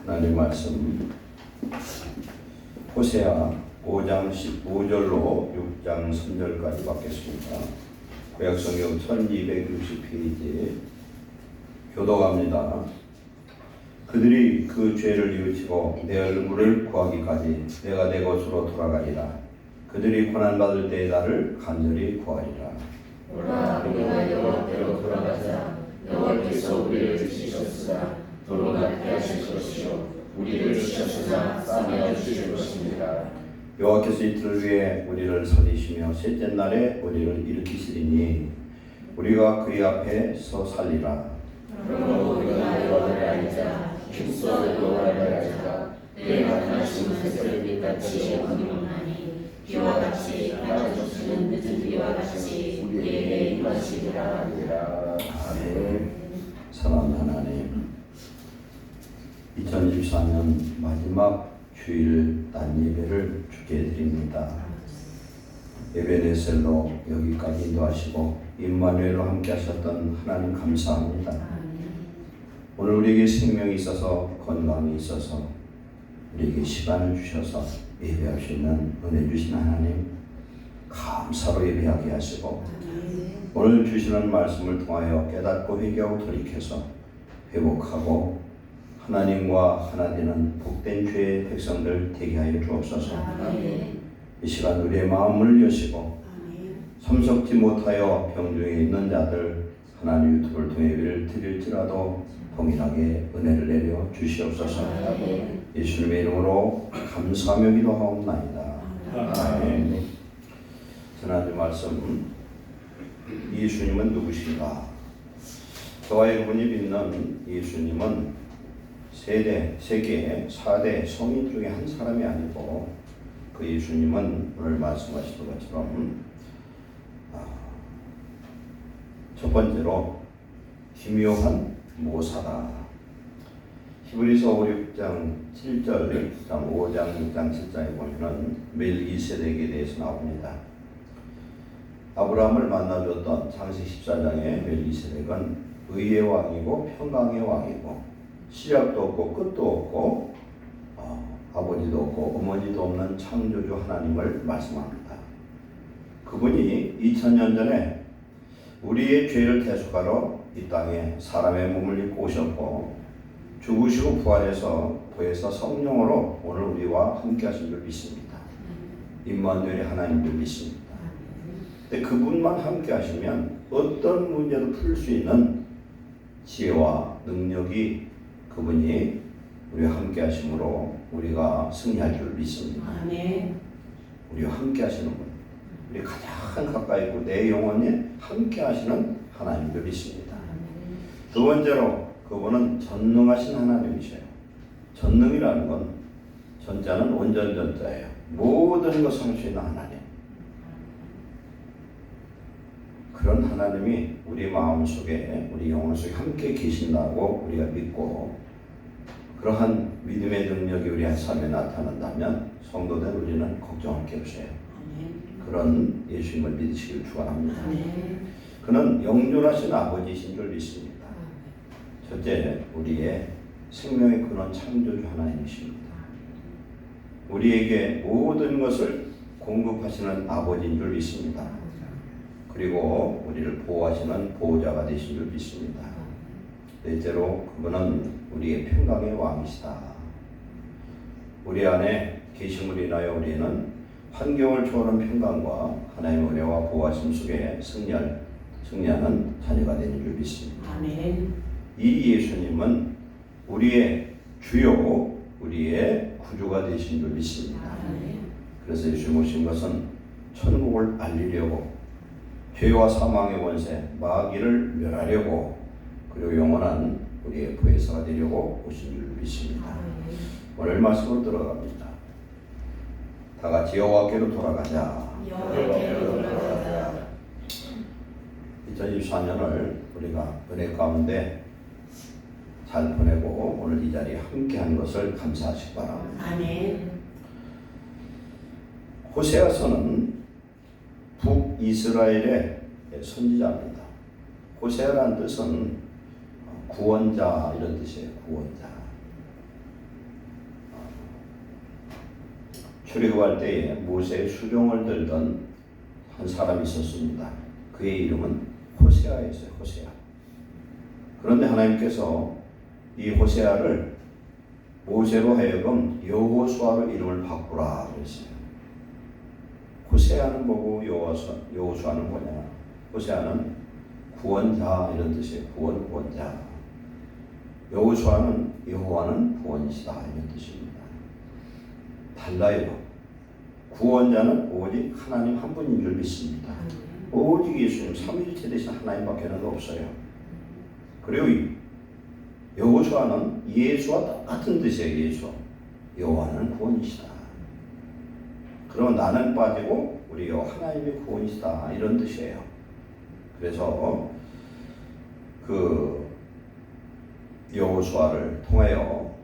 하나님 말씀 호세아 5장 15절로 6장 3절까지 받겠습니다. 구약성경 1260페이지 교독합니다. 그들이 그 죄를 뉘우치고 내 얼굴을 구하기까지 내가 내 곳으로 돌아가리라. 그들이 고난받을 때에 나를 간절히 구하리라. 오라 우리가 여호와께로 돌아가자. 여호와께서 우리를 지키셨으나 도로 낫게 하실 것이요 우리를 지키셨으나 싸매어 주실 것입니다. 여호와께서 이틀을 위해 우리를 살리시며 셋째 날에 우리를 일으키시리니 우리가 그의 앞에서 살리라. 그러므로 우리가 여호와를 알자. 힘써 여호와를 알자. 내 나타나신 새벽의 빛같이 영원하니 비와 같이 나아주시는 늦은 비와 같이 우리에게 임하시리라. 아멘. 사랑하는 하나님, 2024년 마지막 주일 난 예배를 주께 드립니다. 에베네셀로 여기까지 인도하시고 임마누엘로 함께 하셨던 하나님 감사합니다. 오늘 우리에게 생명이 있어서 건강이 있어서 우리에게 시간을 주셔서 예배할 수 있는 은혜 주신 하나님 감사로 예배하게 하시고 오늘 주시는 말씀을 통하여 깨닫고 회개하고 돌이켜서 회복하고 하나님과 하나 되는 복된 죄의 백성들 되게 하여 주옵소서. 이 시간 우리의 마음을 여시고 섬석지 못하여 병중에 있는 자들 하나님 유튜브를 통해 예배를 드릴지라도 동일하게 은혜를 내려 주시옵소서. 예수님의 이름으로 감사하며 기도하옵나이다. 아멘. 지난주 말씀 예수님은 누구신가? 저와 여러분이 믿는 예수님은 세계 4대 성인 중에 한 사람이 아니고 그 예수님은 오늘 말씀하신 것처럼 첫 번째로 기묘한 모사다. 히브리서 6장 7절, 5장 6장 7장에 보면은 멜기세덱에 대해서 나옵니다. 아브라함을 만나줬던 창세기 14장의 멜기세덱은 의의 왕이고 평강의 왕이고 시작도 없고 끝도 없고 아버지도 없고 어머니도 없는 창조주 하나님을 말씀합니다. 그분이 2000년 전에 우리의 죄를 대속하러 이 땅에 사람의 몸을 입고 오셨고 죽으시고 부활해서 보혜사 성령으로 오늘 우리와 함께 하신 줄 믿습니다. 임마누엘의 하나님 줄 믿습니다. 근데 그분만 함께 하시면 어떤 문제도 풀 수 있는 지혜와 능력이 그분이 우리와 함께 하심으로 우리가 승리할 줄 믿습니다. 우리와 함께 하시는 분, 우리 가장 가까이 있고 내 영혼이 함께 하시는 하나님을 믿습니다. 두 번째로 그분은 전능하신 하나님이셔요. 전능이라는 건 전자는 온전전자예요. 모든 것을 할 수 있는 하나님. 그런 하나님이 우리 마음속에 우리 영혼 속에 함께 계신다고 우리가 믿고 그러한 믿음의 능력이 우리 삶에 나타난다면 성도된 우리는 걱정할 게 없어요. 그런 예수님을 믿으시길 축원합니다. 그는 영존하신 아버지이신 줄 믿습니다. 첫째, 우리의 생명의 근원 창조주 하나님이십니다. 우리에게 모든 것을 공급하시는 아버지인 줄 믿습니다. 그리고 우리를 보호하시는 보호자가 되신 줄 믿습니다. 넷째로 그분은 우리의 평강의 왕이시다. 우리 안에 계심으로 인하여 우리는 환경을 초월한 평강과 하나님의 은혜와 보호하심 속에 승리하는 자녀가 되는 줄 믿습니다. 이 예수님은 우리의 주요, 우리의 구주가 되신 줄 믿습니다. 그래서 예수님 오신 것은 천국을 알리려고 죄와 사망의 원세, 마귀를 멸하려고 그리고 영원한 우리의 보혜사가 되려고 오신 줄 믿습니다. 오늘 말씀으로 들어갑니다. 다 같이 여호와께로 돌아가자. 2024년을 우리가 은혜 가운데 잘 보내고 오늘 이 자리에 함께한 것을 감사하시기 바랍니다. 호세아서는 북이스라엘의 선지자입니다. 호세아라는 뜻은 구원자 이런 뜻이에요. 구원자. 출애굽할 때에 모세의 수종을 들던 한 사람이 있었습니다. 그의 이름은 호세아였어요. 호세아. 그런데 하나님께서 이 호세아를 모세로 하여금 여호수아로 이름을 바꾸라 그랬어요. 호세아는 뭐고 여호수아는 뭐냐? 호세아는 구원자 이런 뜻이에요. 구원자. 여호수아는 여호와는 구원이시다 이런 뜻입니다. 달라요. 구원자는 오직 하나님 한 분인 줄 믿습니다. 오직 예수님 삼위일체 되신 하나님밖에는 없어요. 그리고 여호수아는 예수와 똑같은 뜻이에요. 예수. 여호와는 구원이시다. 그럼 나는 빠지고 우리 하나님이 구원이시다 이런 뜻이에요. 그래서 그 여호수아를 통하여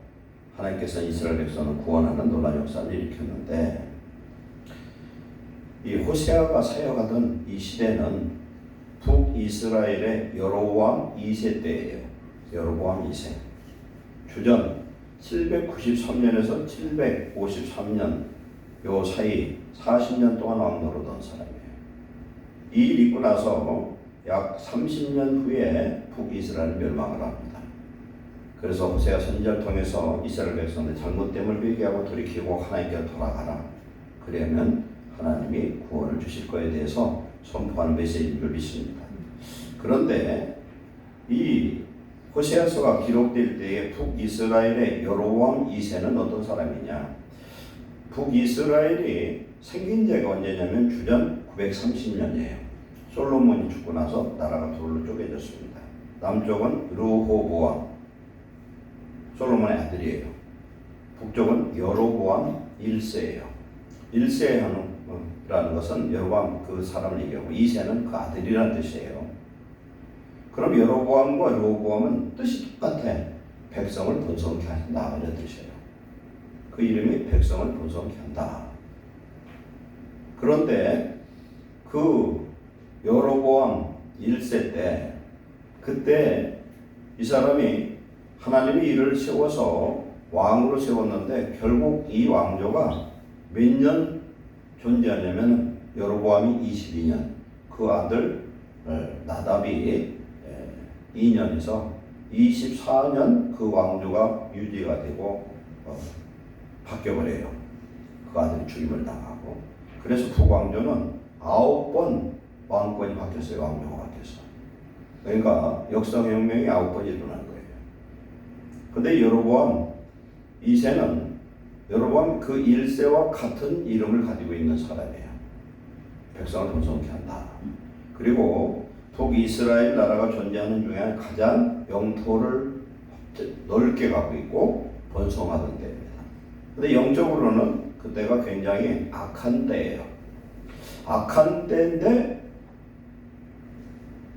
하나님께서 이스라엘 백성을 구원하는 놀라운 역사를 일으켰는데 이 호세아가 사역하던 이 시대는 북이스라엘의 여로보암 2세 때예요. 여로보암 2세. 주전 793년에서 753년 요 사이 40년 동안 왕 노릇한 사람이에요. 이 일 있고 나서 약 30년 후에 북이스라엘 멸망을 합니다. 그래서 호세아 선지자를 통해서 이스라엘 백성들 잘못됨을 회개하고 돌이키고 하나님께 돌아가라. 그러면 하나님이 구원을 주실 것에 대해서 선포하는 메시지인 줄 믿습니다. 그런데 이 호세아서가 기록될 때에 북이스라엘의 여로보암 2세는 어떤 사람이냐? 북이스라엘이 생긴 지가 언제냐면 주전 930년이에요. 솔로몬이 죽고 나서 나라가 둘로 쪼개졌습니다. 남쪽은 르호보암, 솔로몬의 아들이에요. 북쪽은 여로보암 1세예요. 1세라는 것은 여로보암 그 사람을 얘기하고 2세는 그 아들이라는 뜻이에요. 그럼 여로보암과 르호보암은 뜻이 똑같아. 백성을 번성케 한다 이런 뜻이에요. 그 이름이 백성을 번성케 한다. 그런데 그 여로보암 1세 때 그때 이 사람이 하나님이 이를 세워서 왕으로 세웠는데 결국 이 왕조가 몇 년 존재하냐면 여로보암이 22년, 그 아들 나답이 2년에서 24년 그 왕조가 유지가 되고 바뀌어버려요. 그 아들이 죽임을 당하고. 그래서 북왕조는 9번 왕권이 바뀌었어요. 왕조가 바뀌었어. 그러니까 역사혁명이 9번 일어난 거예요. 근데 여로보암 2세는 여로보암 그 1세와 같은 이름을 가지고 있는 사람이에요. 백성을 번성케 한다. 그리고 북이스라엘 나라가 존재하는 중에 가장 영토를 넓게 갖고 있고 번성하던 때입니다. 근데 영적으로는 그때가 굉장히 악한 때예요. 악한 때인데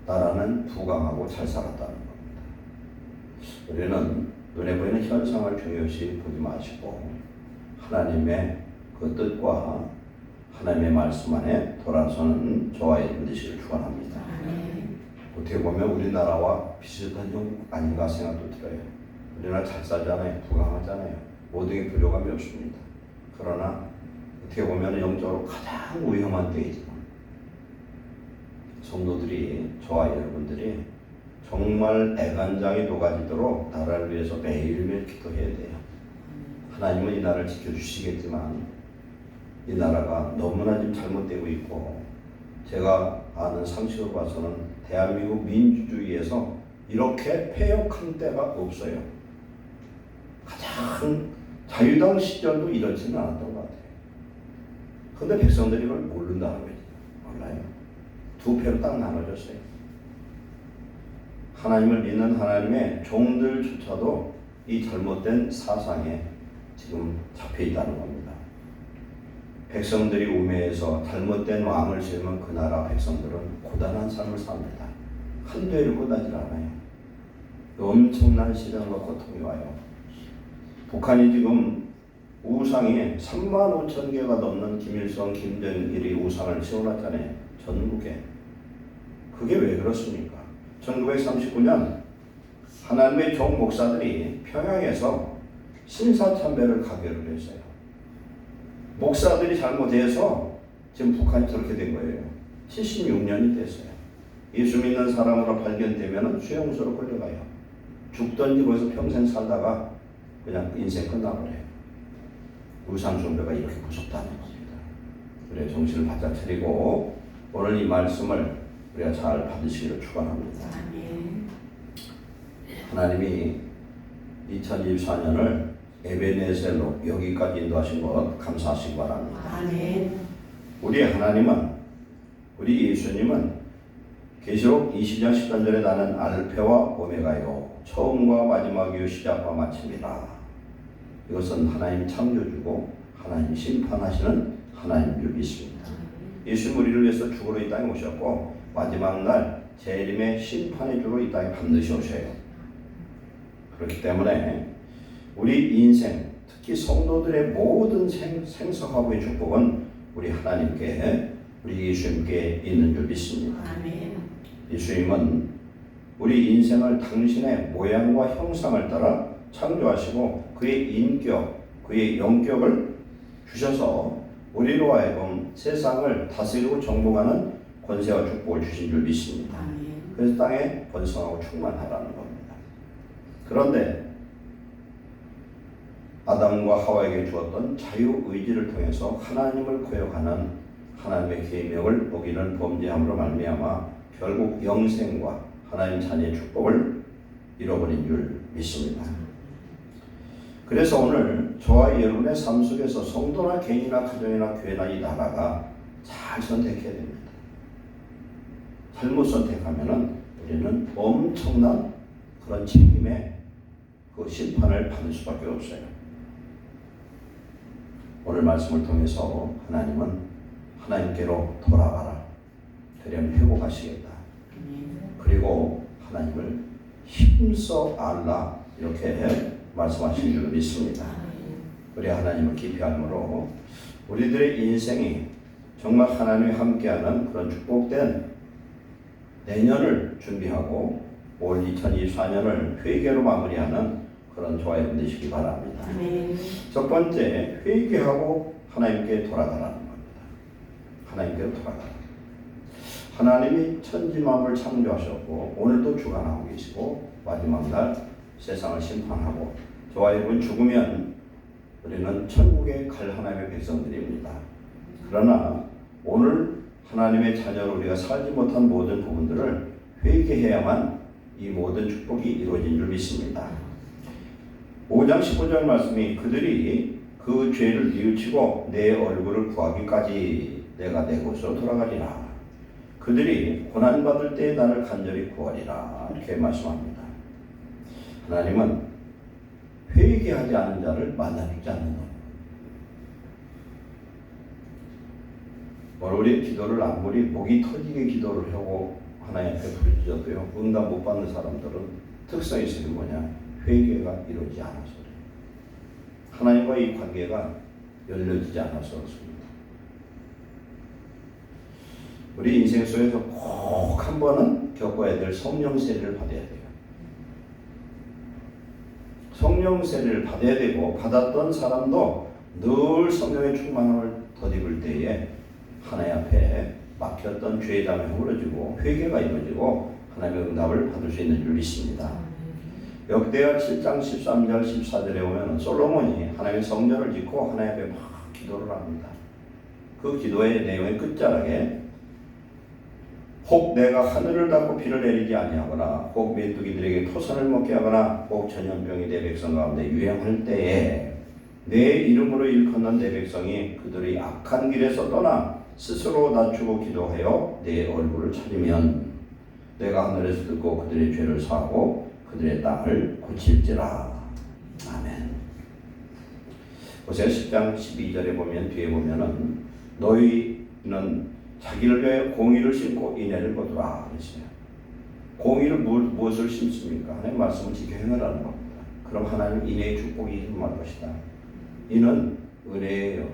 나라는 부강하고 잘 살았다는 겁니다. 우리는 눈에 보이는 현상을 중요시 보지 마시고 하나님의 그 뜻과 하나님의 말씀 안에 돌아서는 저와 여러분 되시길 축원합니다. 어떻게 보면 우리나라와 비슷한 형 아닌가 생각도 들어요. 우리나라 잘 살잖아요. 부강하잖아요. 모든 게 부족함이 없습니다. 그러나 어떻게 보면 영적으로 가장 위험한 때이지만 성도들이 저와 여러분들이 정말 애간장이 녹아지도록 나라를 위해서 매일매일 기도해야 돼요. 하나님은 이 나라를 지켜주시겠지만 이 나라가 너무나 지금 잘못되고 있고 제가 아는 상식으로 봐서는 대한민국 민주주의에서 이렇게 패역한 때가 없어요. 가장 자유당 시절도 이렇지는 않았던 것 같아요. 근데 백성들이 이걸 모른다는 거죠. 몰라요. 두 패로 딱 나눠졌어요. 하나님을 믿는 하나님의 종들조차도 이 잘못된 사상에 지금 잡혀 있다는 겁니다. 백성들이 우매해서 잘못된 왕을 세우면 그 나라 백성들은 고단한 삶을 삽니다. 한두 해를 끝나질 않아요. 엄청난 시련과 고통이 와요. 북한이 지금 우상이 3만 5천 개가 넘는 김일성, 김정일이 우상을 세워놨잖아요. 전국에. 그게 왜 그렇습니까? 1939년 하나님의 종 목사들이 평양에서 신사참배를 가결을 했어요. 목사들이 잘못해서 지금 북한이 저렇게 된 거예요. 76년이 됐어요. 예수 믿는 사람으로 발견되면 수용소로 끌려가요. 죽든지 거기서 평생 살다가 그냥 인생 끝나버려요. 우상숭배가 이렇게 무섭다는 겁니다. 그래 정신을 바짝 차리고 오늘 이 말씀을 우리가 잘 받으시기를 축원합니다. 하나님이 2024년을 에베네셀로 여기까지 인도하신 것 감사하시기 바랍니다. 아멘. 우리 하나님은, 우리 예수님은 계시록 20장 13절에 나는 알페와 오메가요 처음과 마지막이요 시작과 마침이라. 이것은 하나님 창조주고 하나님 심판하시는 하나님인 줄 믿습니다. 예수님 우리를 위해서 죽으러 이 땅에 오셨고 마지막 날 재림의 심판의 주로 이 땅에 반드시 오셔요. 그렇기 때문에 우리 인생, 특히 성도들의 모든 생사화부의 축복은 우리 하나님께, 우리 예수님께 있는 줄 믿습니다. 아멘. 예수님은 우리 인생을 당신의 모양과 형상을 따라 창조하시고 그의 인격, 그의 영격을 주셔서 우리로 하여금 세상을 다스리고 정복하는 권세와 축복을 주신 줄 믿습니다. 아멘. 그래서 땅에 번성하고 충만하라는 겁니다. 그런데 아담과 하와에게 주었던 자유의지를 통해서 하나님을 거역하는 하나님의 계명을 어기는 범죄함으로 말미암아 결국 영생과 하나님 자녀의 축복을 잃어버린 줄 믿습니다. 그래서 오늘 저와 여러분의 삶 속에서 성도나 개인이나 가정이나 교회나 이 나라가 잘 선택해야 됩니다. 잘못 선택하면은 우리는 엄청난 그런 책임의 그 심판을 받을 수밖에 없어요. 오늘 말씀을 통해서 하나님은 하나님께로 돌아가라. 되려면 회복하시겠다. 그리고 하나님을 힘써 알라. 이렇게 말씀하신 줄 믿습니다. 우리 하나님을 깊이 알므로 우리들의 인생이 정말 하나님이 함께하는 그런 축복된 내년을 준비하고 올 2024년을 회개로 마무리하는 그런 저와 여러분 되시기 바랍니다. 아멘. 첫 번째, 회개하고 하나님께 돌아가라는 겁니다. 하나님께로 돌아가라. 하나님이 천지만물을 창조하셨고 오늘도 주관하고 계시고 마지막 날 세상을 심판하고 저와 여러분 죽으면 우리는 천국에 갈 하나님의 백성들입니다. 그러나 오늘 하나님의 자녀로 우리가 살지 못한 모든 부분들을 회개해야만 이 모든 축복이 이루어진 줄 믿습니다. 5장 15절 말씀이 그들이 그 죄를 뉘우치고 내 얼굴을 구하기까지 내가 내 곳으로 돌아가리라. 그들이 고난받을 때 나를 간절히 구하리라. 이렇게 말씀합니다. 하나님은 회개하지 않은 자를 만나주지 않는 겁니다. 우리 기도를 아무리 목이 터지게 기도를 하고 하나님 앞에 부르짖어도요 응답 못 받는 사람들은 특성이 있으면 뭐냐? 회개가 이루어지지 않아서 그래요. 하나님과 이 관계가 열려지지 않아서 그렇습니다. 우리 인생 속에서 꼭 한 번은 겪어야 될 성령 세례를 받아야 돼요. 성령 세례를 받아야 되고 받았던 사람도 늘 성령의 충만함을 덧입을 때에 하나님 앞에 막혔던 죄의 담이 흐려지고 회개가 이루어지고 하나님의 응답을 받을 수 있는 줄 믿습니다. 역대하 7장 13절 14절에 보면 솔로몬이 하나님의 성전을 짓고 하나님 앞에 막 기도를 합니다. 그 기도의 내용의 끝자락에 혹 내가 하늘을 닫고 비를 내리지 아니하거나 혹 메뚜기들에게 토산을 먹게 하거나 혹 전염병이 내 백성 가운데 유행할 때에 내 이름으로 일컫는 내 백성이 그들의 악한 길에서 떠나 스스로 낮추고 기도하여 내 얼굴을 찾으면 내가 하늘에서 듣고 그들의 죄를 사하고 그들의 땅을 고칠지라. 아멘. 호세아 10장 12절에 보면 뒤에 보면은 너희는 자기를 위해 공의를 심고 인애를 거두라 그랬어요. 공의를 무엇을 심습니까? 하나님의 말씀을 지켜 행하라는 겁니다. 그럼 하나님 인애의 축복이 임할 것이다. 이는 은혜예요.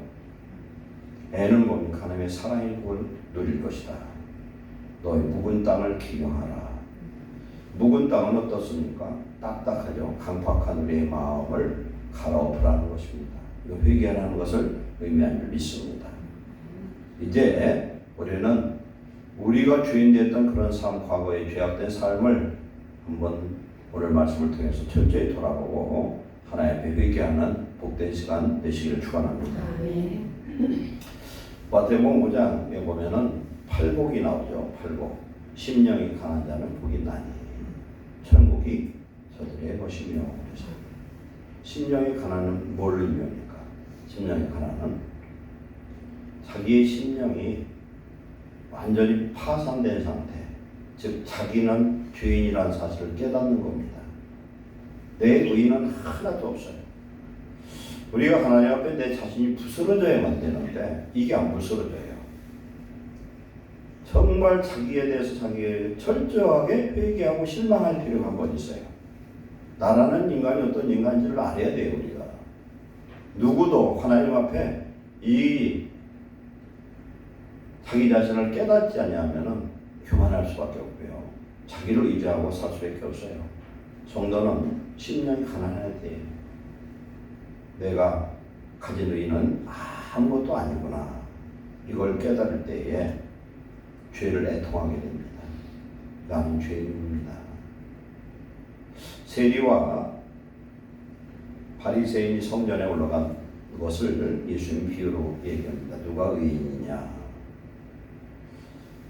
애는 뭡니까? 하나님의 사랑의 복을 누릴 것이다. 너희 묵은 땅을 기경하라. 묵은 땅은 어떻습니까? 딱딱하죠. 강팍한 우리의 마음을 갈아엎으라는 것입니다. 회개하라는 것을 의미하는 줄 믿습니다. 이제 우리는 우리가 주인 되었던 그런 삶, 과거의 죄악된 삶을 한번 오늘 말씀을 통해서 철저히 돌아보고 하나님 앞에 회개하는 복된 시간 되시기를 축원합니다. 마태복음 5장에 보면은 팔복이 나오죠. 팔복. 심령이 강한 자는 복이 나니 천국이 저들의 것이며. 그래서 심령의 가난은 뭘 의미합니까? 심령의 가난은 자기의 심령이 완전히 파산된 상태, 즉 자기는 죄인이라는 사실을 깨닫는 겁니다. 내 의인은 하나도 없어요. 우리가 하나님 앞에 내 자신이 부스러져야만 되는데 이게 안 부스러져요. 정말 자기에 대해서 자기에 철저하게 회개하고 실망할 필요가 한 번 있어요. 나라는 인간이 어떤 인간인지를 알아야 돼요. 우리가 누구도 하나님 앞에 이 자기 자신을 깨닫지 아니하면은 교만할 수밖에 없고요. 자기를 의지하고 살 수밖에 없어요. 성도는 심령이 가난해야 돼요. 내가 가진 의는 아무것도 아니구나. 이걸 깨달을 때에 죄를 애통하게 됩니다. 나는 죄인입니다. 세리와 바리새인이 성전에 올라간 것을 예수님 비유로 얘기합니다. 누가 의인이냐?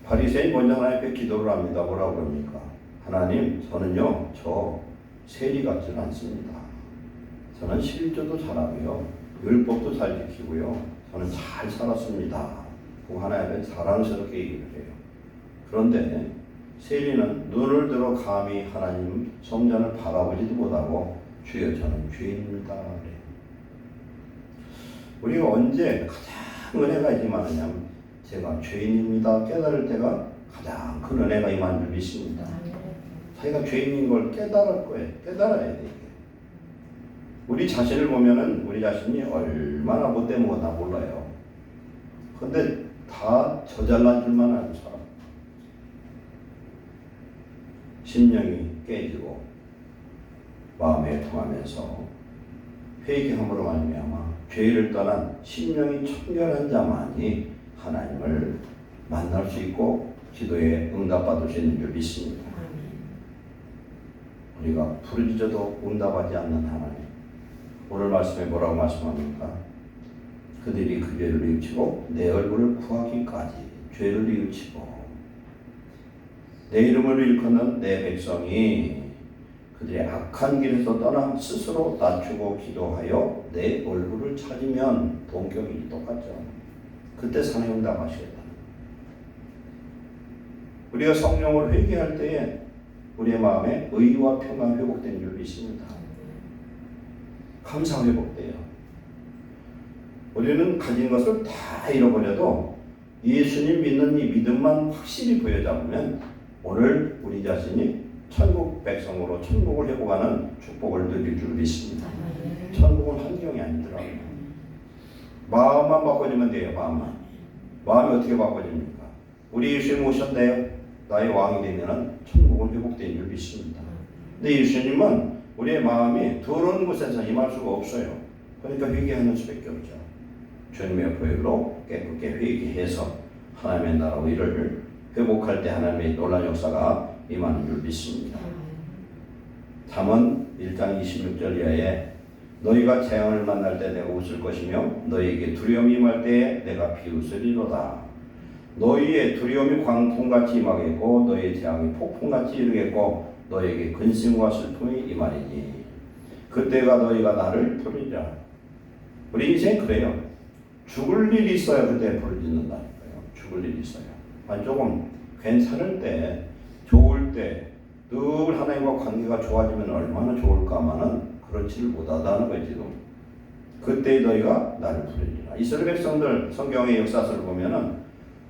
바리새인 먼저 하나님 앞에 기도를 합니다. 뭐라고 그럽니까? 하나님, 저는요, 저 세리 같지는 않습니다. 저는 11조도 잘하고요, 율법도 잘 지키고요, 저는 잘 살았습니다. 그 하나님 앞에 자랑스럽게 얘기를 해요. 그런데 세리는 눈을 들어 감히 하나님 성전을 바라보지도 못하고 주여 저는 죄인입니다. 그래요. 우리가 언제 가장 은혜가 임하느냐면 제가 죄인입니다 깨달을 때가 가장 큰 은혜가 임하는 줄 믿습니다. 자기가 죄인인 걸 깨달을 거예요. 깨달아야 돼. 우리 자신을 보면은 우리 자신이 얼마나 못된 거나 몰라요. 근데 다 저잘난 줄만 알고 살아. 심령이 깨지고 마음에 통하면서 회개함으로 말미암아 죄를 떠난 심령이 청결한 자만이 하나님을 만날 수 있고 기도에 응답받을 수 있는 줄 믿습니다. 우리가 부르짖어도 응답하지 않는 하나님, 오늘 말씀에 뭐라고 말씀합니까? 그들이 그 죄를 뉘우치고 내 얼굴을 구하기까지 죄를 뉘우치고 내 이름을 일컫는 내 백성이 그들의 악한 길에서 떠나 스스로 낮추고 기도하여 내 얼굴을 찾으면 동격이 똑같죠. 그때 산에 응답하시겠다. 우리가 성령으로 회개할 때에 우리의 마음에 의와 평강 회복된 줄 믿습니다. 감사 회복돼요. 우리는 가진 것을 다 잃어버려도 예수님 믿는 이 믿음만 확실히 보여잡으면 오늘 우리 자신이 천국 백성으로 천국을 회복하는 축복을 누릴 줄 믿습니다. 천국은 환경이 아니더라고요. 마음만 바꿔주면 돼요. 마음이 어떻게 바꿔집니까? 우리 예수님 오셨네요. 나의 왕이 되면 천국은 회복된 줄 믿습니다. 근데 예수님은 우리의 마음이 더러운 곳에서 임할 수가 없어요. 그러니까 회개하는 수밖에 없죠. 주님의 보혈로 깨끗게 회개해서 하나님의 나라 의를 회복할 때 하나님의 놀라운 역사가 임하는 줄 믿습니다. 잠언 1장 26절 이하에 너희가 재앙을 만날 때 내가 웃을 것이며 너희에게 두려움이 임할 때에 내가 비웃으리로다. 너희의 두려움이 광풍같이 임하겠고 너희의 재앙이 폭풍같이 이르겠고 너희에게 근심과 슬픔이 임하리니 그때가 너희가 나를 부르리라. 우리 인생 그래요. 죽을 일이 있어야 그때 부르짖는다니까요. 죽을 일이 있어요. 조금 괜찮을 때, 좋을 때, 늘 하나님과 관계가 좋아지면 얼마나 좋을까마는 그렇지를 못하다는 거지 지금. 그때 너희가 나를 부르리라. 이스라엘 백성들 성경의 역사서를 보면은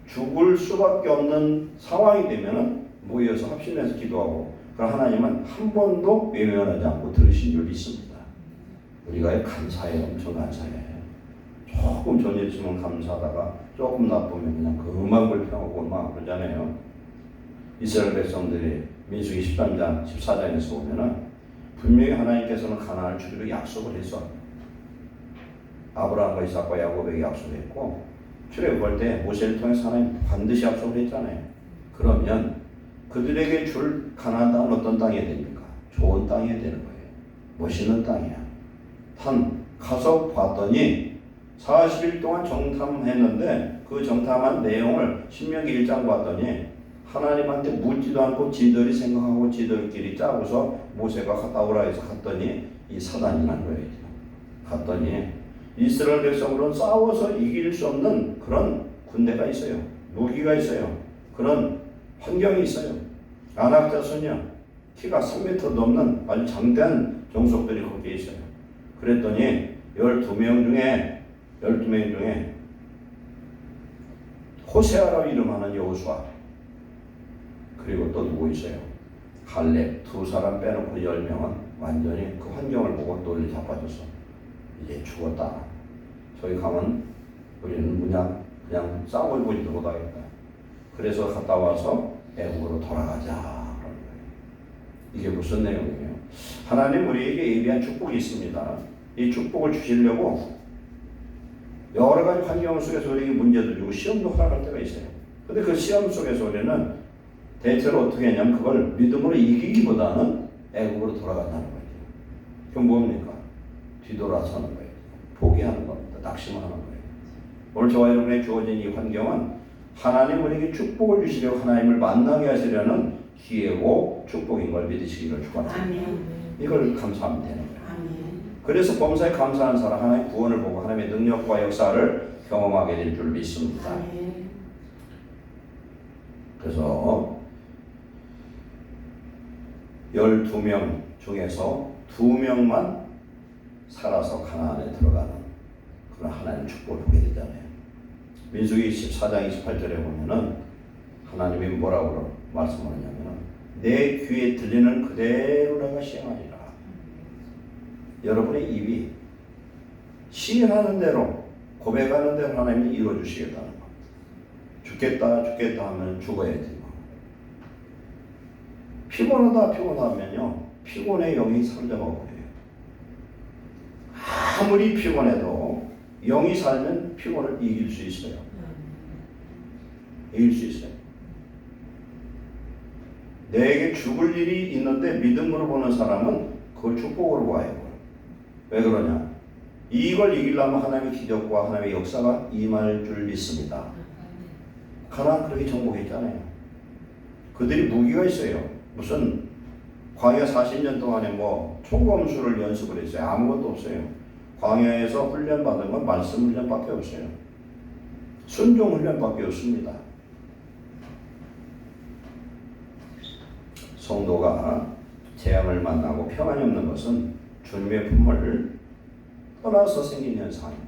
죽을 수밖에 없는 상황이 되면은 모여서 합심해서 기도하고, 그럼 하나님은 한 번도 외면하지 않고 들으신 줄 믿습니다. 우리가 감사해요. 엄청 감사해요. 조금 전일 있으면 감사하다가 조금 나쁘면 그냥 그만 불평하고 막 그러잖아요. 이스라엘 백성들이 민수기 13장, 14장에서 보면은 분명히 하나님께서는 가나안을 주기로 약속을 했어. 아브라함과 이삭과 야곱에게 약속했고 출애굽할 때 모세를 통해서 하나님 반드시 약속을 했잖아요. 그러면 그들에게 줄 가나안 땅은 어떤 땅이 됩니까? 좋은 땅이 되는 거예요. 멋있는 땅이야. 가서 봤더니 40일 동안 정탐했는데 그 정탐한 내용을 신명기 1장 봤더니 하나님한테 묻지도 않고 지들이 생각하고 지들끼리 짜고서 모세가 갔다 오라 해서 갔더니 이 사단이 난 거예요. 갔더니 이스라엘 백성으로는 싸워서 이길 수 없는 그런 군대가 있어요. 무기가 있어요. 그런 환경이 있어요. 아낙 자손이요. 키가 3m 넘는 아주 장대한 종속들이 거기에 있어요. 그랬더니 12명 중에 호세아라고 이름하는 여호수아 그리고 또 누구 있어요? 갈렙 두 사람 빼놓고 10명은 완전히 그 환경을 보고 놀리 자빠져서 이제 죽었다. 저기 가면 우리는 그냥 싸우고 보지도 못하겠다. 그래서 갔다 와서 애국으로 돌아가자 그런 거예요. 이게 무슨 내용이에요? 하나님 우리에게 예비한 축복이 있습니다. 이 축복을 주시려고 여러 가지 환경 속에서 우리에게 문제도 주고 시험도 허락할 때가 있어요. 근데 그 시험 속에서 우리는 대체로 어떻게 하냐면 그걸 믿음으로 이기기보다는 애국으로 돌아간다는 거예요. 그럼 뭡니까? 뒤돌아서는 거예요. 포기하는 겁니다. 낙심하는 거예요. 오늘 저와 여러분에게 주어진 이 환경은 하나님 우리에게 축복을 주시려고 하나님을 만나게 하시려는 기회고 축복인 걸 믿으시기를 축원합니다. 이걸 감사하면 되는 거예요. 그래서 범사에 감사하는 사람 하나님의 구원을 보고 하나님의 능력과 역사를 경험하게 될 줄 믿습니다. 그래서 12명 중에서 2명만 살아서 가나안에 들어가는 그런 하나님의 축복을 보게 되잖아요. 민수기 14장 28절에 보면은 하나님이 뭐라고 말씀하느냐면 내 귀에 들리는 그대로 내가 시행하리라. 여러분의 입이 시행하는 대로 고백하는 대로 하나님이 이루어주시겠다는 겁니다. 죽겠다 하면 죽어야지. 피곤하면요 피곤의 영이 사로잡아버려요. 아무리 피곤해도 영이 살면 피곤을 이길 수 있어요. 이길 수 있어요. 내게 죽을 일이 있는데 믿음으로 보는 사람은 그걸 축복으로 봐요. 왜 그러냐? 이걸 이기려면 하나님의 기적과 하나님의 역사가 임할 줄 믿습니다. 가나안 그렇게 정복했잖아요. 그들이 무기가 있어요. 무슨 광야 40년 동안에 뭐 총검수를 연습을 했어요. 아무것도 없어요. 광야에서 훈련받은 건 말씀 훈련밖에 없어요. 순종 훈련밖에 없습니다. 성도가 재앙을 만나고 평안이 없는 것은 주님의 품을 떠나서 생긴 현상입니다.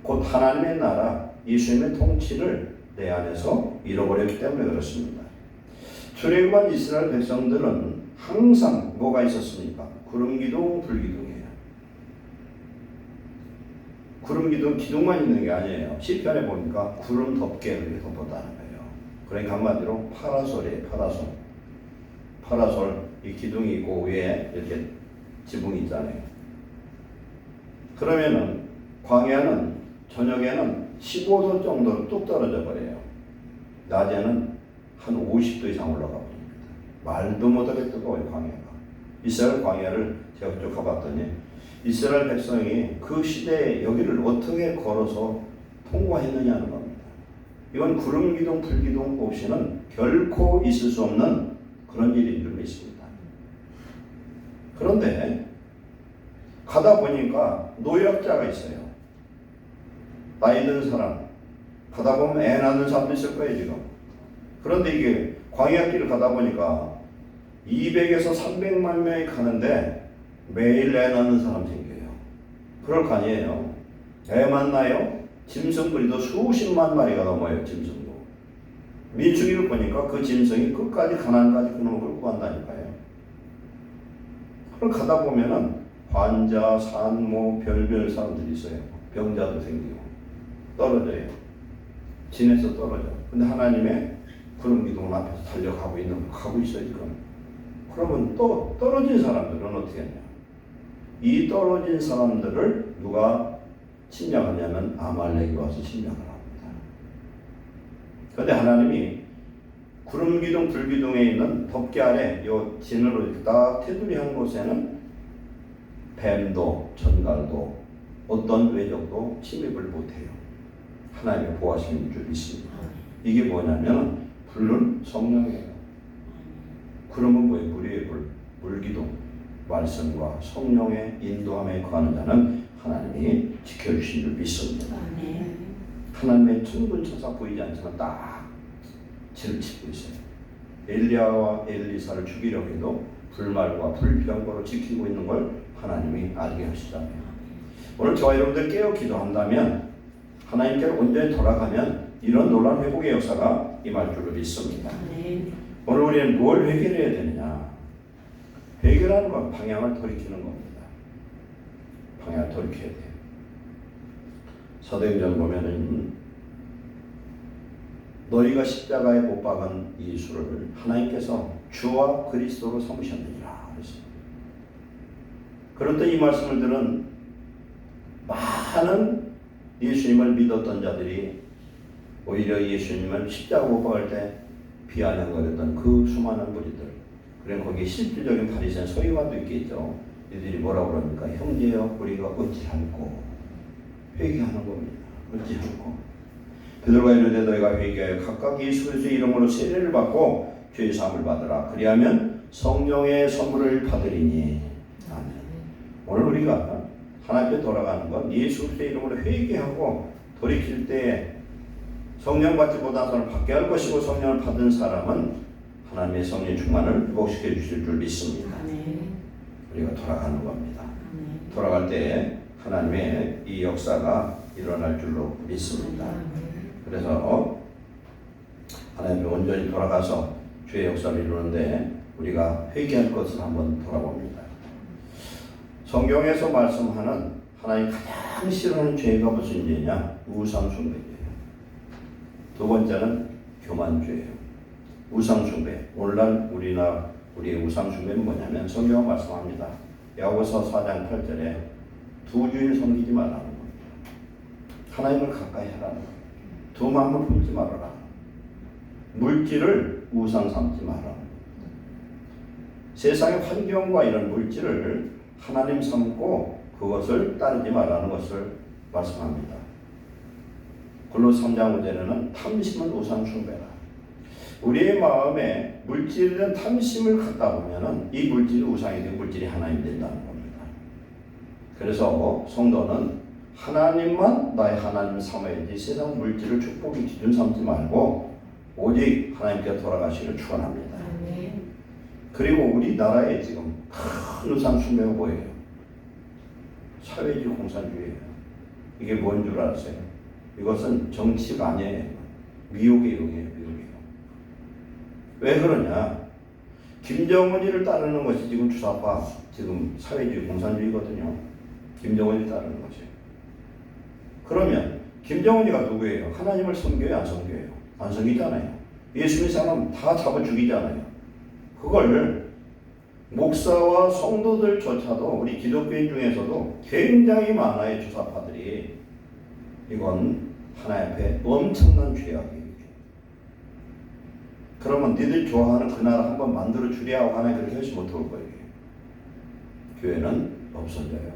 곧 하나님의 나라, 예수님의 통치를 내 안에서 잃어버렸기 때문에 그렇습니다. 출애굽한 이스라엘 백성들은 항상 뭐가 있었습니까? 구름기둥, 불기둥이에요. 구름기둥, 기둥만 있는 게 아니에요. 시편에 보니까 구름 덮개를 덮었다는 거예요. 그러니까 한마디로 파라솔이에요. 파라솔, 이 기둥이 있고 위에 이렇게 지붕이 있잖아요. 그러면은 광야는 저녁에는 15도 정도로 뚝 떨어져 버려요. 낮에는 한 50도 이상 올라가 버립니다. 말도 못하게 뜨거워요, 광야가. 이스라엘 광야를 제가 쭉 가봤더니 이스라엘 백성이 그 시대에 여기를 어떻게 걸어서 통과했느냐는 겁니다. 이건 구름기둥, 불기둥 없이는 결코 있을 수 없는 그런 일인 줄 믿습니다. 그런데 가다 보니까 노약자가 있어요. 나이 든 사람. 가다 보면 애 낳는 사람도 있을 거예요, 지금. 그런데 이게 광야길을 가다 보니까 200에서 300만 명이 가는데 매일 애 낳는 사람 생겨요. 그럴 거 아니에요. 애 만나요? 짐승부리도 수십만 마리가 넘어요, 짐승도. 민수기를 보니까 그 짐승이 끝까지 가나안까지 그놈을 끌고 간다니까요. 그걸 가다 보면은 환자, 산모, 별별 사람들이 있어요. 병자도 생기고 떨어져요. 진에서 떨어져. 근데 하나님의 구름기둥 앞에서 달려가고 있어요 지금. 그러면 또 떨어진 사람들은 어떻게 했냐? 이 떨어진 사람들을 누가 침략하냐면 아말렉이 와서 침략을 합니다. 그런데 하나님이 구름 기둥 불 기둥에 있는 덮개 아래 요 진으로 이렇게 딱 테두리 한 곳에는 뱀도 전갈도 어떤 외적도 침입을 못해요. 하나님의 보호하시는 줄 믿습니다. 이게 뭐냐면 불은 성령이에요. 구름은 뭐예요? 물이에요. 물기둥. 말씀과 성령의 인도함에 거하는 자는 하나님이 지켜주신 줄 믿습니다. 하나님의 천군천사 보이지 않지만 딱 지를 치고 있어요. 엘리야와 엘리사를 죽이려고 해도 불말과 불병거로 지키고 있는 걸 하나님이 알게 하시잖아요. 오늘 저와 여러분들 깨어 기도한다면 하나님께로 온전히 돌아가면 이런 놀라운 회복의 역사가 임할 줄로 믿습니다. 오늘 우리는 뭘 해결해야 되느냐? 해결하는 건 방향을 돌이키는 겁니다. 방향을 돌이켜야 돼요. 사도행전 보면은 너희가 십자가에 못 박은 예수를 하나님께서 주와 그리스도로 삼으셨느니라 그랬어요. 그런데 이 말씀을 들은 많은 예수님을 믿었던 자들이 오히려 예수님을 십자가 못 박을 때 비아냥거렸던 그 수많은 무리들, 그럼 거기에 실질적인 바리새인 서기관도 있겠죠. 이들이 뭐라고 그럽니까? 형제여 우리가 어찌할꼬 회개하는 겁니다. 어찌할꼬 베드로가 이르되 너희가 회개하여 각각 예수 그리스도의 이름으로 세례를 받고 죄의 사함을 받으라. 그리하면 성령의 선물을 받으리니. 아멘. 오늘 우리가 하나님께 돌아가는 건 예수 그리스도의 이름으로 회개하고 돌이킬 때 성령 받지 못한 사람을 받게 할 것이고, 성령을 받은 사람은 하나님의 성령 충만을 회복시켜 주실 줄 믿습니다. 우리가 돌아가는 겁니다. 돌아갈 때 하나님의 이 역사가 일어날 줄로 믿습니다. 그래서 하나님이 온전히 돌아가서 주의 역사를 이루는데 우리가 회개할 것을 한번 돌아봅니다. 성경에서 말씀하는 하나님 가장 싫어하는 죄가 무슨 죄냐? 우상숭배예요. 두 번째는 교만죄예요. 우상숭배. 오늘날 우리의 우상숭배는 뭐냐면 성경은 말씀합니다. 야고보서 4장 8절에 두 주인 섬기지 말라는 겁니다. 하나님을 가까이 하라는 겁니다. 두 마음을 품지 말아라. 물질을 우상 삼지 마라. 세상의 환경과 이런 물질을 하나님 삼고 그것을 따르지 말라는 것을 말씀합니다. 골로새 3장 5절에는 탐심은 우상 숭배라. 우리의 마음에 물질에 대한 탐심을 갖다 보면은 이 물질이 우상이 되고 물질이 하나님이 된다는 겁니다. 그래서 성도는 하나님만 나의 하나님을 삼아야지 세상 물질을 축복의 기준 삼지 말고 오직 하나님께 돌아가시기를 축원합니다. 그리고 우리나라에 지금 큰 우상 숭배가 뭐예요? 사회주의 공산주의예요. 이게 뭔 줄 아세요? 이것은 정치가 아니에요. 미혹의 용이에요. 미혹의 용. 왜 그러냐? 김정은이를 따르는 것이 지금 주사파, 지금 사회주의 공산주의거든요. 김정은이 따르는 것이에요. 그러면 김정은이가 누구예요? 하나님을 섬겨요? 안 섬겨요? 안 섬기잖아요. 예수 믿는 사람 다 잡아 죽이잖아요. 그걸 목사와 성도들조차도 우리 기독교인 중에서도 굉장히 많아요. 주사파들이. 이건 하나님 앞에 엄청난 죄악이에요. 그러면 니들 좋아하는 그 나라 한번 만들어 주랴 하고 하나님 그렇게 하지 못할 거예요. 교회는 없어져요.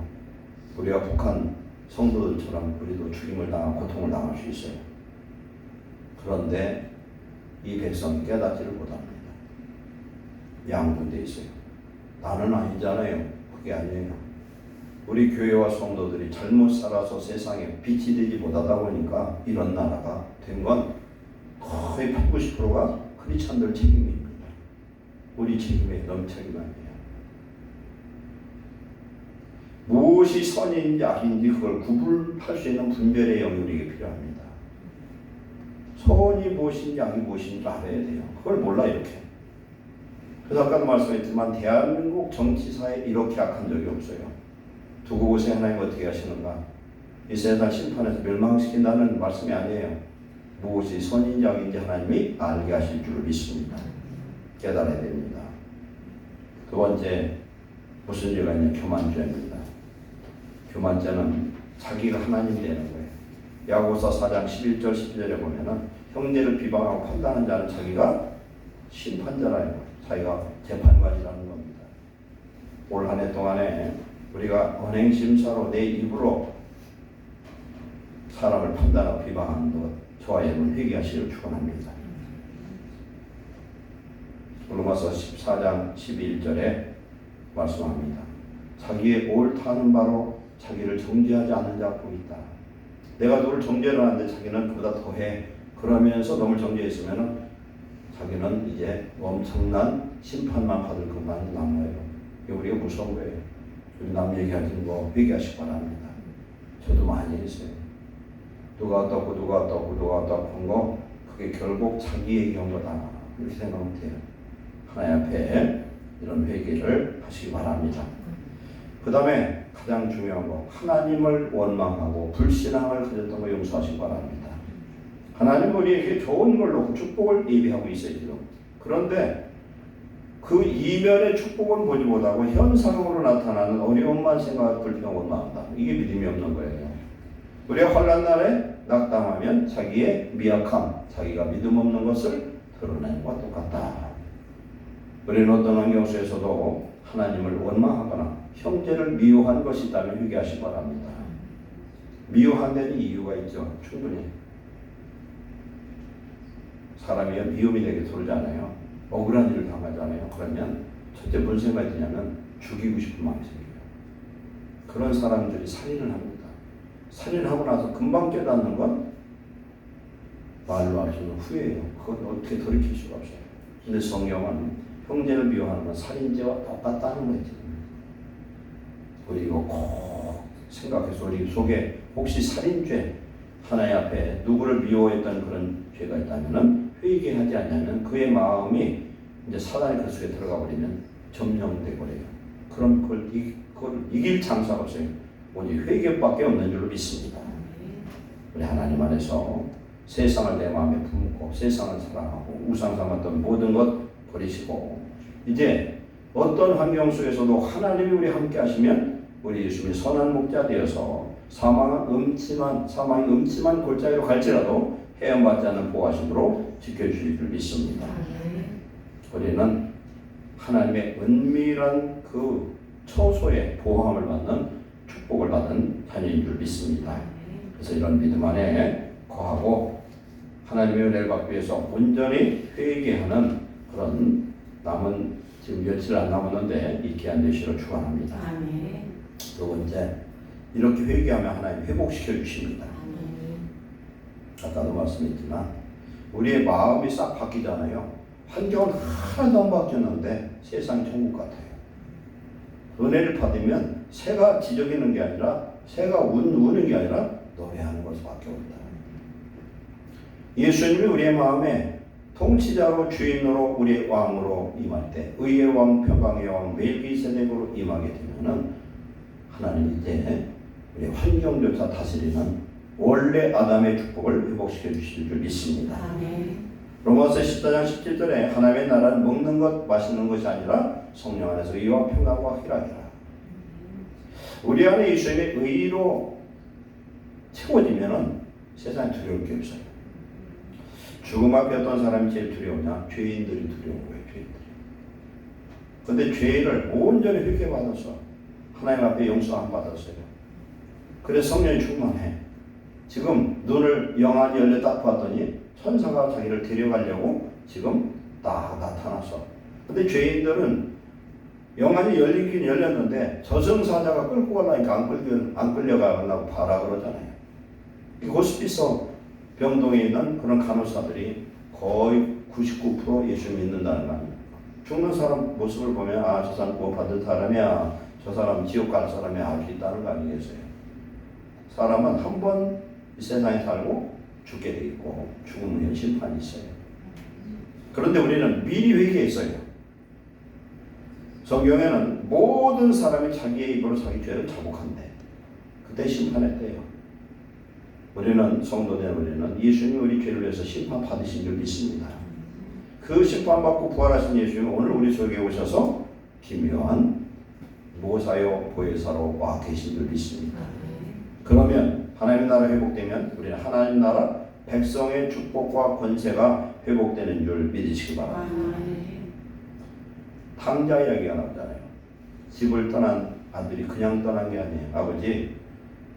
우리가 북한 성도들처럼 우리도 죽임을 당하고 고통을 당할 수 있어요. 그런데 이 백성이 깨닫지를 못합니다. 양분돼 있어요. 나는 아니잖아요. 그게 아니에요. 우리 교회와 성도들이 잘못 살아서 세상에 빛이 되지 못하다 보니까 이런 나라가 된 건 거의 80, 90%가 크리스찬들 책임입니다. 우리 책임에 넘쳐기만 해요. 무엇이 선인지 악인지 그걸 구분할 수 있는 분별의 영이 우리에게 필요합니다. 선이 무엇인지 악이 무엇인지 알아야 돼요. 그걸 몰라 이렇게. 그래서 아까도 말씀했지만 대한민국 정치사에 이렇게 악한 적이 없어요. 두고 보세요. 하나님 어떻게 하시는가. 이 세상 심판에서 멸망시킨다는 말씀이 아니에요. 무엇이 선인지 악인지 하나님이 알게 하실 줄 믿습니다. 깨달아야 됩니다. 두 번째 무슨 죄가 있냐? 교만죄입니다. 두 번째는 자기가 하나님 되는 거예요. 야고보서 4장 11절 12절에 보면은 형제를 비방하고 판단하는 자는 자기가 심판자라는 자기가 재판관이라는 겁니다. 올 한 해 동안에 우리가 언행심사로 내 입으로 사람을 판단하고 비방하는 것 저와 여러분 회개하시기를 축원합니다. 로마서 14장 11절에 말씀합니다. 자기의 옳다는 바로 자기를 정죄하지 않는 자가 복 있다. 내가 너를 정죄를 하는데 자기는 그보다 더해. 그러면서 너를 정죄했으면 자기는 이제 엄청난 심판만 받을 것만 남은 거예요. 이게 우리가 무서운 거예요. 우리 남 얘기하지 뭐 회개하시기 바랍니다. 저도 많이 했어요. 누가 어떻고 누가 어떻고 누가 어떻고 한 거 그게 결국 자기 얘기한 거다. 이렇게 생각하면 돼요. 하나님 앞에 이런 회개를 하시기 바랍니다. 그 다음에 가장 중요한 거 하나님을 원망하고 불신앙을 가졌던 거 용서하시기 바랍니다. 하나님은 우리에게 좋은 걸 놓고 축복을 예비하고 있어요. 지금. 그런데 그 이면의 축복은 보지 못하고 현상으로 나타나는 어려움만 생각할 불평 원망한다. 이게 믿음이 없는 거예요. 우리가 환난 날에 낙담하면 자기의 미약함, 자기가 믿음 없는 것을 드러내는 것과 똑같다. 우리는 어떤 환경 속에서도 하나님을 원망하거나 형제를 미워한 것이 있다면 회개하시기 바랍니다. 미워한 데는 이유가 있죠. 충분히. 사람이 미움이 되게 돌잖아요. 억울한 일을 당하잖아요. 그러면 첫째 무슨 생각이 드냐면 죽이고 싶은 마음이 생겨요. 그런 사람들이 살인을 합니다. 살인하고 나서 금방 깨닫는 건 말로 할 수 없는 후회예요. 그건 어떻게 돌이킬 수가 없어요. 근데 성경은 형제를 미워하는 건 살인죄와 똑같다는 거죠. 우리 이거 꼭 생각해서 우리 속에 혹시 살인죄 하나님 앞에 누구를 미워했던 그런 죄가 있다면은 회개하지 않냐면 그의 마음이 이제 사단의 그 속에 들어가 버리면 점령돼 버려요. 그럼 그걸 이길 장사가 없어요. 오직 회개밖에 없는 줄로 믿습니다. 우리 하나님 안에서 세상을 내 마음에 품고 세상을 사랑하고 우상 삼았던 모든 것 버리시고 이제 어떤 환경 속에서도 하나님이 우리 함께 하시면 우리 예수님이 선한 목자 되어서 사망이 음침한 골짜기로 갈지라도 해안받지 않는 보호하심으로 지켜주실 줄 믿습니다. 우리는 하나님의 은밀한 그 처소에 보호함을 받는 축복을 받은 자녀인 줄 믿습니다. 그래서 이런 믿음 안에 거하고 하나님의 은혜를 받기 위해서 온전히 회개하는 그런 남은 지금 며칠 안 남았는데 있게 안 되시기를 축원합니다. 두 번째, 이렇게 회개하면 하나님 회복시켜 주십니다. 아까도 말씀했지만 우리의 마음이 싹 바뀌잖아요. 환경은 하나도 안 바뀌었는데 세상이 천국 같아요. 은혜를 받으면 새가 지저귀는 게 아니라 새가 우는 게 아니라 노래하는 것밖에 없다. 예수님이 우리의 마음에 통치자로 주인으로 우리의 왕으로 임할 때 의의 왕 평강의 왕 멜기세덱으로 임하게 되면은 하나님 이제 우리 환경조차 다스리는 원래 아담의 축복을 회복시켜 주실 줄 믿습니다. 로마서 14장 17절에 하나님의 나라는 먹는 것 마시는 것이 아니라 성령 안에서 의와 평강과 희락이라. 우리 안에 예수님의 의로 채워지면은 세상에 두려울 게 없어요. 죽음 앞에 어떤 사람이 제일 두려우냐? 죄인들이 두려운 거예요. 죄인들이. 근데 죄를 온전히 회개받아서 하나님 앞에 용서 안 받았어요. 그래서 성령이 충만해. 지금 눈을 영안이 열려 딱 봤더니 천사가 자기를 데려가려고 지금 딱 나타났어. 근데 죄인들은 영안이 열리긴 열렸는데 저승사자가 끌고 가려니까 안 끌려가려고 봐라 그러잖아요. 이 호스피스 병동에 있는 그런 간호사들이 거의 99% 예수 믿는다는 거 아닙니까? 죽는 사람 모습을 보면 아, 저 사람 구원받은 사람이야. 저 사람 지옥 갈 사람이 아주 있다는 거 아니겠어요? 사람은 한 번 이 세상에 살고 죽게 돼 있고 죽음 후에 심판이 있어요. 그런데 우리는 미리 회개했어요. 성경에는 모든 사람이 자기의 입으로 자기 죄를 자복한대. 그때 심판했대요. 우리는 성도된 우리는 예수님이 우리 죄를 위해서 심판 받으신 줄 믿습니다. 그 심판받고 부활하신 예수님은 오늘 우리 속에 오셔서 기묘한 보사요 보혜사로 와 계신 줄 믿습니다. 그러면 하나님 나라 회복되면 우리는 하나님 나라 백성의 축복과 권세가 회복되는 줄 믿으시기 바랍니다. 탕자 이야기가 나오잖아요. 집을 떠난 아들이 그냥 떠난 게 아니에요. 아버지,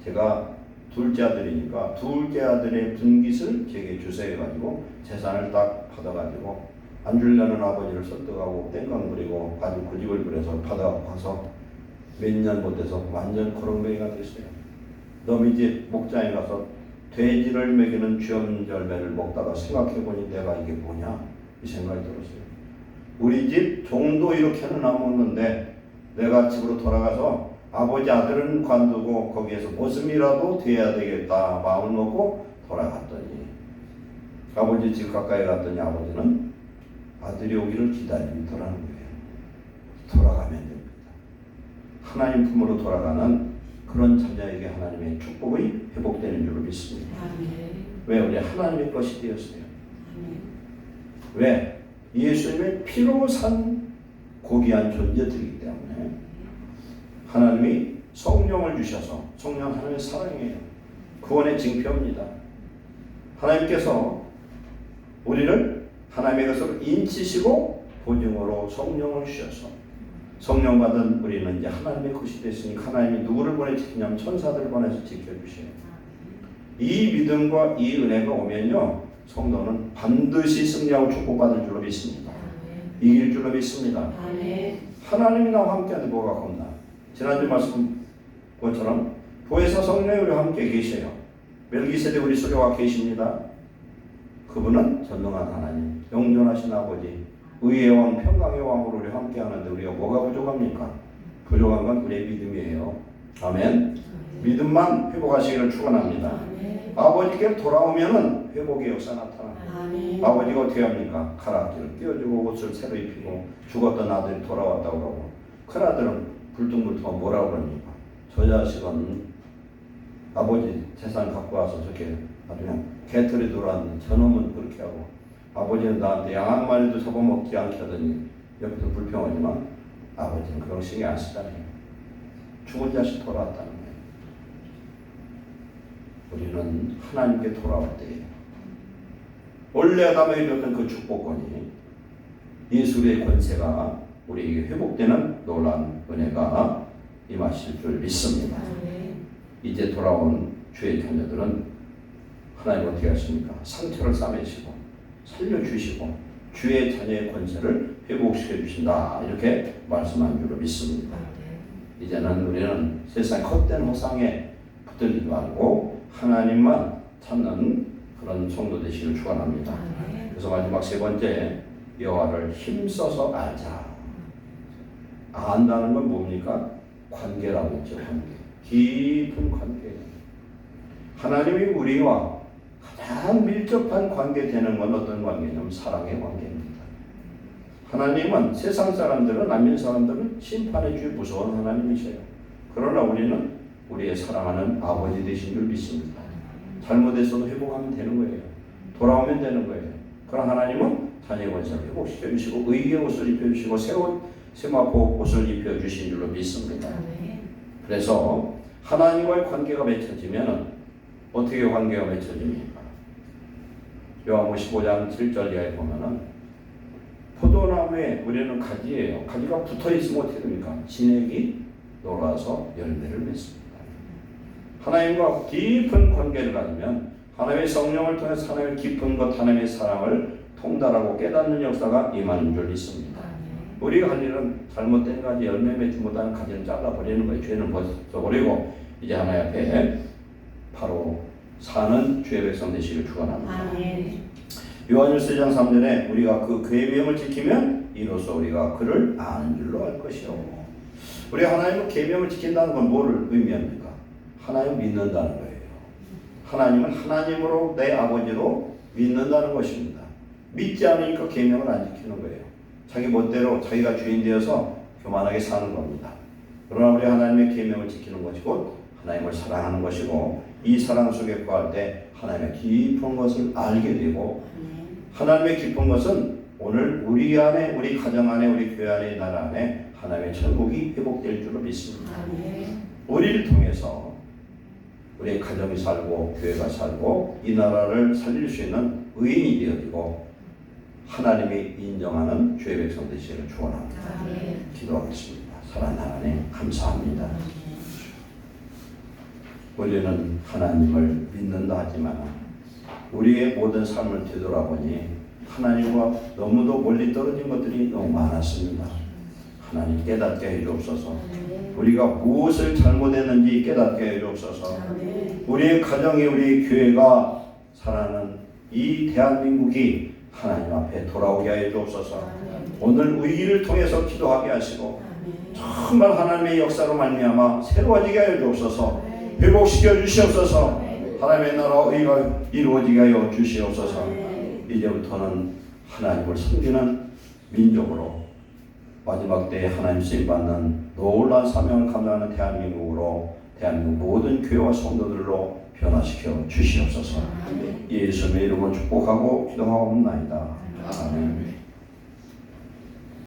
제가 둘째 아들이니까 둘째 아들의 분깃을 제게 주세요 해가지고 재산을 딱 받아가지고 안 주려는 아버지를 설득하고 땡깡 부리고 아주 고집을 부려서 받아가서 몇 년 못해서 완전 거렁뱅이가 됐어요. 너희 집 목장에 가서 돼지를 먹이는 쥐엄 열매를 먹다가 생각해보니 내가 이게 뭐냐 이 생각이 들었어요. 우리 집 종도 이렇게는 안 먹는데 내가 집으로 돌아가서 아버지 아들은 관두고 거기에서 모습이라도 돼야 되겠다 마음을 먹고 돌아갔더니 아버지 집 가까이 갔더니 아버지는 아들이 오기를 기다리더라는 거예요. 돌아가면 됩니다. 하나님 품으로 돌아가는 그런 자녀에게 하나님의 축복이 회복되는 줄로 믿습니다. 왜? 우리 하나님의 것이 되었어요. 왜? 예수님의 피로 산 고귀한 존재들이기 때문에 하나님이 성령을 주셔서 성령 하나님의 사랑이에요. 구원의 징표입니다. 하나님께서 우리를 하나님의 것으로 인치시고 보증으로 성령을 주셔서 성령 받은 우리는 이제 하나님의 것이 됐으니 하나님이 누구를 보내 지키냐면 천사들을 보내서 지켜주셔요. 이 믿음과 이 은혜가 오면요 성도는 반드시 승리하고 축복받을 줄로 믿습니다. 이길 줄로 믿습니다. 하나님이 나와 함께하는데 뭐가 겁나. 지난주 말씀 것처럼 보혜사 성령이 우리와 함께 계셔요. 멜기세덱 우리 수료가 계십니다. 그분은 전능한 하나님, 영존하신 아버지, 의의 왕, 평강의 왕으로 우리 함께 하는데 우리가 뭐가 부족합니까? 부족한 건 우리의 믿음이에요. 아멘. 믿음만 회복하시기를 축원합니다. 아버지께 돌아오면은 회복의 역사 나타납니다. 아버지가 어떻게 합니까? 가락지를 띄워주고 옷을 새로 입히고 죽었던 아들이 돌아왔다고 그러고 큰 아들은 불뚱불뚱 뭐라고 그럽니까? 저 자식은 아버지 재산 갖고 와서 저렇게 아주 그냥 개털이 돌아왔는데 저놈은 그렇게 하고 아버지는 나한테 양 한 마리도 잡아먹지 않게 하더니 옆에서 불평하지만 아버지는 그런 신경 안 쓰잖아요. 죽은 자식 돌아왔다는 거예요. 우리는 하나님께 돌아올 때에 원래 아담에게 줬던 그 축복권이 예수의 권세가 우리에게 회복되는 놀라운 은혜가 임하실 줄 믿습니다. 이제 돌아온 주의 자녀들은 하나님 어떻게 하십니까? 상처를 싸매시고 살려주시고 주의 자녀의 권세를 회복시켜 주신다 이렇게 말씀한 줄로 믿습니다. 이제는 우리는 세상 헛된 허상에 붙들리지 말고 하나님만 찾는 그런 성도 되시길 축원합니다. 그래서 마지막 세 번째 여호와를 힘써서 알자. 안다는 건 뭡니까? 관계라고 했죠. 관계. 깊은 관계. 하나님이 우리와 가장 밀접한 관계 되는 건 어떤 관계냐면 사랑의 관계입니다. 하나님은 세상 사람들은 남인 사람들은 심판의 주에 무서운 하나님이세요. 그러나 우리는 우리의 사랑하는 아버지 되신 줄 믿습니다. 잘못했어도 회복하면 되는 거예요. 돌아오면 되는 거예요. 그러나 하나님은 자녀의 권세를 회복시켜 주시고 의의 옷을 입혀주시고 세마포 옷을 입혀주신 줄로 믿습니다. 그래서 하나님과의 관계가 맺혀지면 어떻게 관계가 맺혀집니까? 요한복음 15장 7절 이하에 보면은 포도나무에 우리는 가지예요. 가지가 붙어있으면 어떻게 됩니까? 진액이 녹아서 열매를 맺습니다. 하나님과 깊은 관계를 가지면 하나님의 성령을 통해서 하나님의 깊은 것, 하나님의 사랑을 통달하고 깨닫는 역사가 임하는 줄 믿습니다. 우리가 할 일은 잘못된 가지 열매 맺지 못하는 가지를 잘라버리는 거예요. 죄는 벗어버리고 이제 하나님 앞에 바로 사는 주의 백성 되시길 축원합니다. 요한일서 1장 3절에 우리가 그 계명을 지키면 이로써 우리가 그를 아는 줄로 알 것이요. 우리 하나님은 계명을 지킨다는 건 뭐를 의미합니까? 하나님을 믿는다는 거예요. 하나님은 하나님으로 내 아버지로 믿는다는 것입니다. 믿지 않으니까 계명을 안 지키는 거예요. 자기 멋대로 자기가 주인 되어서 교만하게 사는 겁니다. 그러나 우리 하나님의 계명을 지키는 것이 곧 하나님을 사랑하는 것이고 이 사랑 속에 거할 때 하나님의 깊은 것을 알게 되고 하나님의 깊은 것은 오늘 우리 안에, 우리 가정 안에, 우리 교회 안에, 나라 안에 하나님의 천국이 회복될 줄로 믿습니다. 아멘. 우리를 통해서 우리의 가정이 살고 교회가 살고 이 나라를 살릴 수 있는 의인이 되어지고 하나님이 인정하는 주의 백성 되시기를 축원합니다. 아멘. 기도하겠습니다. 사랑하는 하나님 감사합니다. 우리는 하나님을 믿는다 하지만 우리의 모든 삶을 되돌아보니 하나님과 너무도 멀리 떨어진 것들이 너무 많았습니다. 하나님 깨닫게 해주옵소서. 우리가 무엇을 잘못했는지 깨닫게 해주옵소서. 우리의 가정이 우리의 교회가 살아가는 이 대한민국이 하나님 앞에 돌아오게 하여 주옵소서. 오늘 의의를 통해서 기도하게 하시고 정말 하나님의 역사로 말미암아 새로워지게 하여 주옵소서. 회복시켜 주시옵소서. 하나님의 나라 의가 이루어지게 하여 주시옵소서. 이제부터는 하나님을 섬기는 민족으로 마지막 때에 하나님 쓰임받는 놀라운 사명을 감당하는 대한민국으로 대한민국 모든 교회와 성도들로 변화시켜 주시옵소서. 예수님의 이름으로 축복하고 기도하옵나이다. 아멘.